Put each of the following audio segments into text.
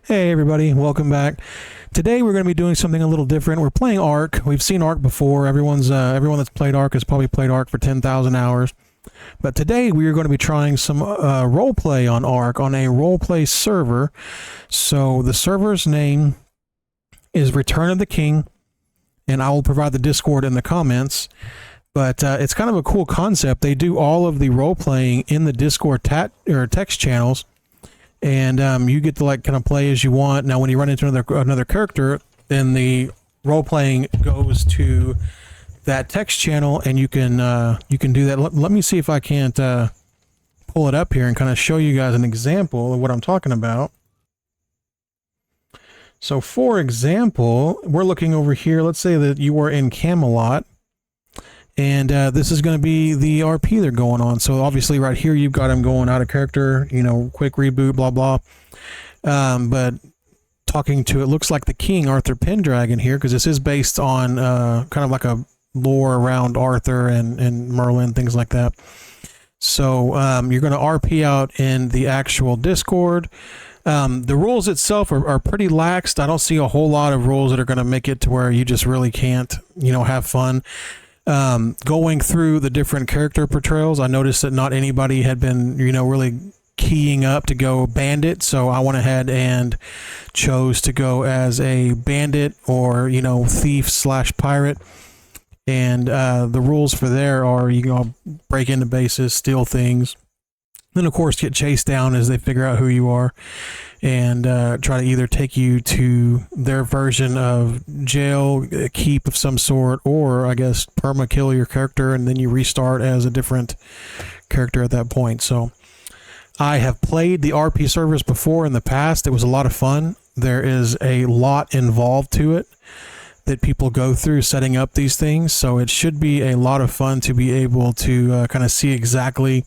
Hey everybody, welcome back. Today we're going to be doing something a little different. We're playing Ark. We've seen Ark before. Everyone that's played Ark has probably played Ark for 10,000 hours. But today we are going to be trying some role play on Ark on a role play server. So the server's name is Return of the King, and I will provide the Discord in the comments. But it's kind of a cool concept. They do all of the role playing in the Discord text channels. And you get to kind of play as you want. Now, when you run into another character, then the role playing goes to that text channel, and you can do that. Let me see if I can't pull it up here and kind of show you guys an example of what I'm talking about. So, for example, we're looking over here. Let's say that you are in Kamelot. And this is going to be the RP they're going on. So obviously right here you've got him going out of character, quick reboot, blah, blah. But talking to, it looks like the King, Arthur Pendragon here, because this is based on kind of like a lore around Arthur and Merlin, things like that. So you're going to RP out in the actual Discord. The rules itself are pretty laxed. I don't see a whole lot of rules that are going to make it to where you just really can't, have fun. Going through the different character portrayals, I noticed that not anybody had been, really keying up to go bandit. So I went ahead and chose to go as a bandit or, thief/pirate. And the rules for there are you can break into bases, steal things. Then, of course, get chased down as they figure out who you are and try to either take you to their version of jail, a keep of some sort, or, I guess, perma-kill your character, and then you restart as a different character at that point. So I have played the RP servers before in the past. It was a lot of fun. There is a lot involved to it that people go through setting up these things, so it should be a lot of fun to be able to kind of see exactly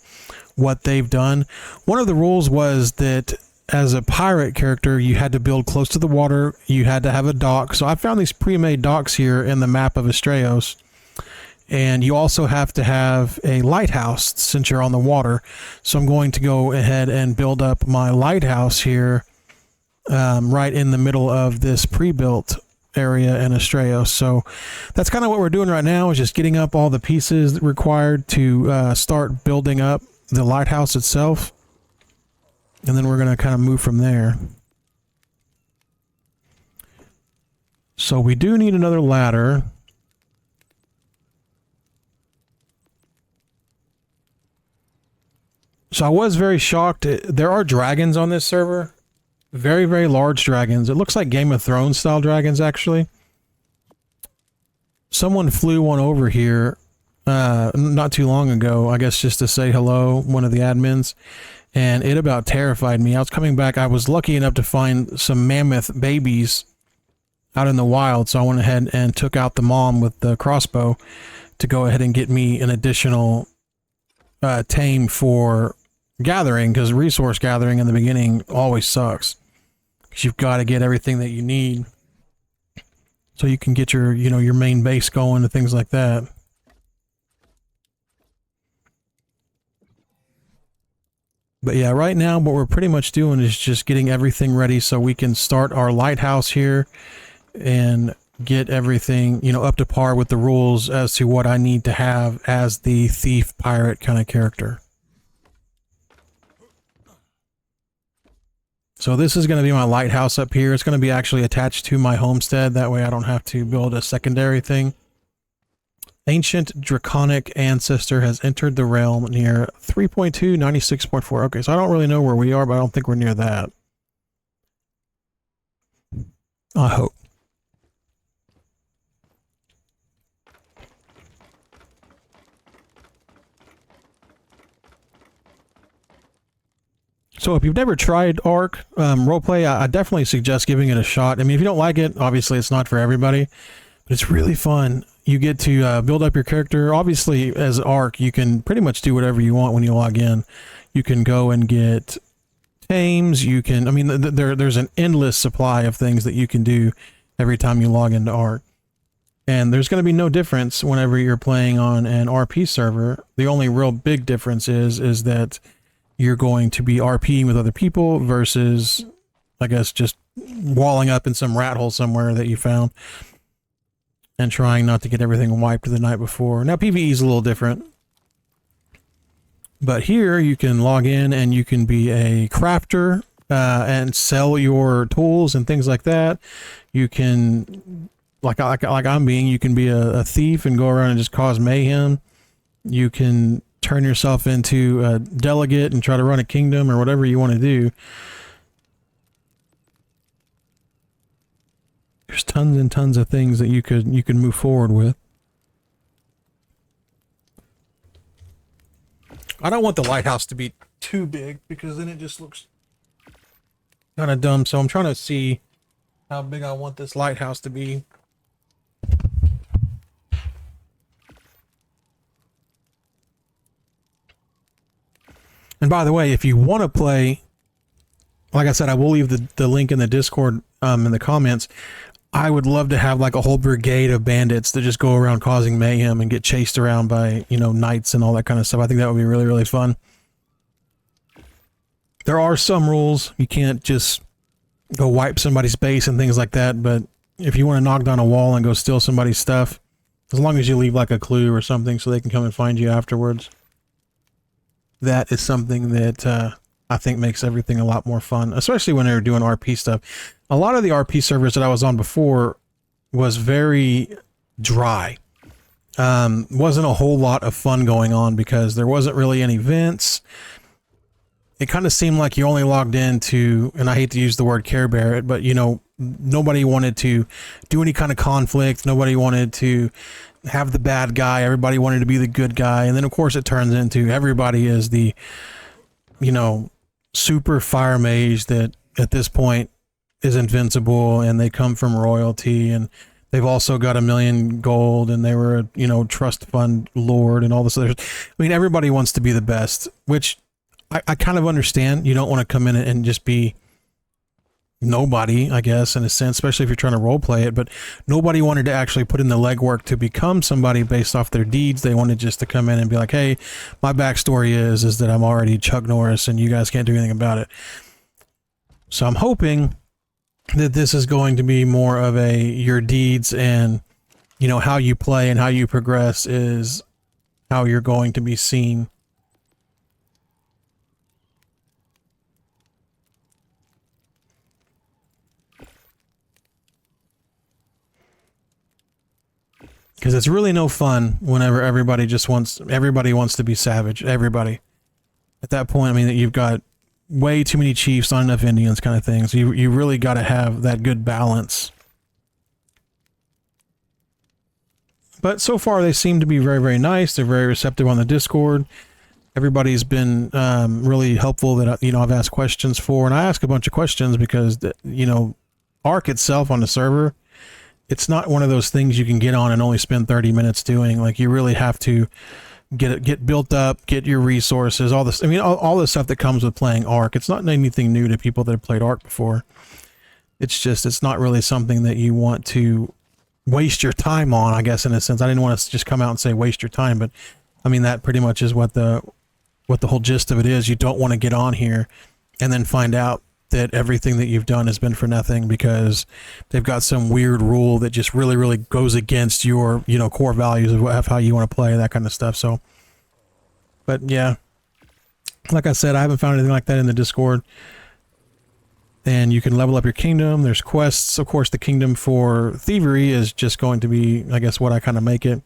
what they've done. One of the rules was that as a pirate character, you had to build close to the water. You had to have a dock. So I found these pre-made docks here in the map of Astraeos. And you also have to have a lighthouse since you're on the water. So I'm going to go ahead and build up my lighthouse here right in the middle of this pre-built area in Astraeos. So that's kind of what we're doing right now, is just getting up all the pieces required to start building up the lighthouse itself, and then we're going to kind of move from there. So we do need another ladder. So I was very shocked. There are dragons on this server. Very, very large dragons. It looks like Game of Thrones style dragons, actually. Someone flew one over here not too long ago, I guess just to say hello, one of the admins, and it about terrified me. I was coming back. I was lucky enough to find some mammoth babies out in the wild, so I went ahead and took out the mom with the crossbow to go ahead and get me an additional tame for gathering, because resource gathering in the beginning always sucks, because you've got to get everything that you need so you can get your your main base going and things like that. But yeah, right now what we're pretty much doing is just getting everything ready so we can start our lighthouse here and get everything, up to par with the rules as to what I need to have as the thief pirate kind of character. So this is going to be my lighthouse up here. It's going to be actually attached to my homestead. That way I don't have to build a secondary thing. Ancient Draconic Ancestor has entered the realm near 3.2, 96.4. Okay, so I don't really know where we are, but I don't think we're near that. I hope. So if you've never tried Ark roleplay, I definitely suggest giving it a shot. I mean, if you don't like it, obviously it's not for everybody, but it's really fun. You get to build up your character. Obviously, as Ark, you can pretty much do whatever you want when you log in. You can go and get tames. You can, I mean, there's an endless supply of things that you can do every time you log into Ark. And there's going to be no difference whenever you're playing on an RP server. The only real big difference is that you're going to be RPing with other people versus I guess just walling up in some rat hole somewhere that you found and trying not to get everything wiped the night before. Now PvE is a little different, but here you can log in and you can be a crafter and sell your tools and things like that. You can, like I'm being, you can be a thief and go around and just cause mayhem. You can turn yourself into a delegate and try to run a kingdom or whatever you want to do. There's tons and tons of things that you could move forward with. I don't want the lighthouse to be too big because then it just looks kind of dumb. So I'm trying to see how big I want this lighthouse to be. And by the way, if you want to play, like I said, I will leave the link in the Discord in the comments. I would love to have like a whole brigade of bandits that just go around causing mayhem and get chased around by, you know, knights and all that kind of stuff. I think that would be really, really fun. There are some rules. You can't just go wipe somebody's base and things like that. But if you want to knock down a wall and go steal somebody's stuff, as long as you leave like a clue or something so they can come and find you afterwards, that is something that I think makes everything a lot more fun, especially when they're doing RP stuff. A lot of the RP servers that I was on before was very dry. Wasn't a whole lot of fun going on because there wasn't really any events. It kind of seemed like you only logged into, and I hate to use the word Care Bear it, but you know, nobody wanted to do any kind of conflict. Nobody wanted to have the bad guy. Everybody wanted to be the good guy. And then of course it turns into everybody is the, you know, super fire mage that at this point is invincible, and they come from royalty, and they've also got 1 million gold, and they were a, you know, trust fund lord and all this other. I mean, everybody wants to be the best, which I kind of understand. You don't want to come in and just be nobody, I guess, in a sense, especially if you're trying to role play it. But nobody wanted to actually put in the legwork to become somebody based off their deeds. They wanted just to come in and be like, hey, my backstory is that I'm already Chuck Norris and you guys can't do anything about it. So I'm hoping that this is going to be more of a your deeds and, you know, how you play and how you progress is how you're going to be seen. Because it's really no fun whenever everybody wants to be savage. Everybody. At that point, I mean, you've got way too many chiefs, not enough Indians kind of thing. So you really got to have that good balance. But so far, they seem to be very, very nice. They're very receptive on the Discord. Everybody's been really helpful that, you know, I've asked questions for. And I ask a bunch of questions because, you know, Ark itself on the server, it's not one of those things you can get on and only spend 30 minutes doing. Like, you really have to get built up, get your resources, all this. I mean, all the stuff that comes with playing Ark. It's not anything new to people that have played Ark before. It's just, it's not really something that you want to waste your time on, I guess, in a sense. I didn't want to just come out and say waste your time, but I mean, that pretty much is what the whole gist of it is. You don't want to get on here and then find out that everything that you've done has been for nothing because they've got some weird rule that just really, really goes against your, you know, core values of how you want to play, that kind of stuff. So, but yeah, like I said, I haven't found anything like that in the Discord. And you can level up your kingdom. There's quests. Of course, the kingdom for thievery is just going to be, I guess, what I kind of make it.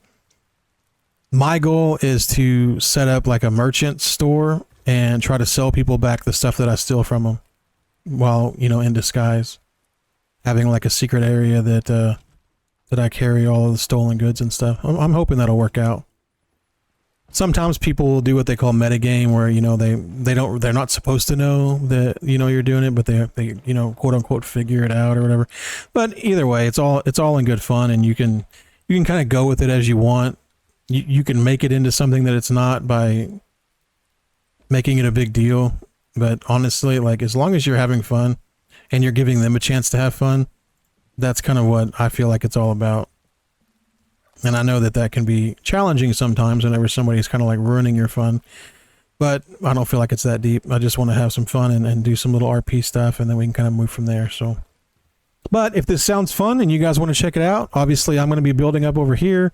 My goal is to set up like a merchant store and try to sell people back the stuff that I steal from them while, you know, in disguise. Having like a secret area that I carry all of the stolen goods and stuff. I'm hoping that'll work out. Sometimes people will do what they call metagame, where, you know, they're not supposed to know that, you know, you're doing it, but they you know, quote unquote figure it out or whatever. But either way, it's all in good fun, and you can kind of go with it as you want. You can make it into something that it's not by making it a big deal. But honestly, like, as long as you're having fun and you're giving them a chance to have fun, that's kind of what I feel like it's all about. And I know that that can be challenging sometimes whenever somebody's kind of like ruining your fun. but I don't feel like it's that deep. I just want to have some fun and do some little RP stuff, and then we can kind of move from there. So, but if this sounds fun and you guys want to check it out, obviously I'm going to be building up over here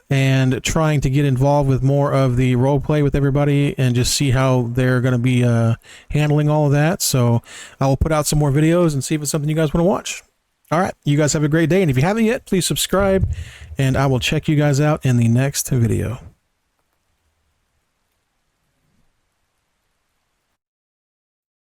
and trying to get involved with more of the role play with everybody and just see how they're going to be handling all of that. So I will put out some more videos and see if it's something you guys want to watch. All right, you guys have a great day, and if you haven't yet, please subscribe, and I will check you guys out in the next video.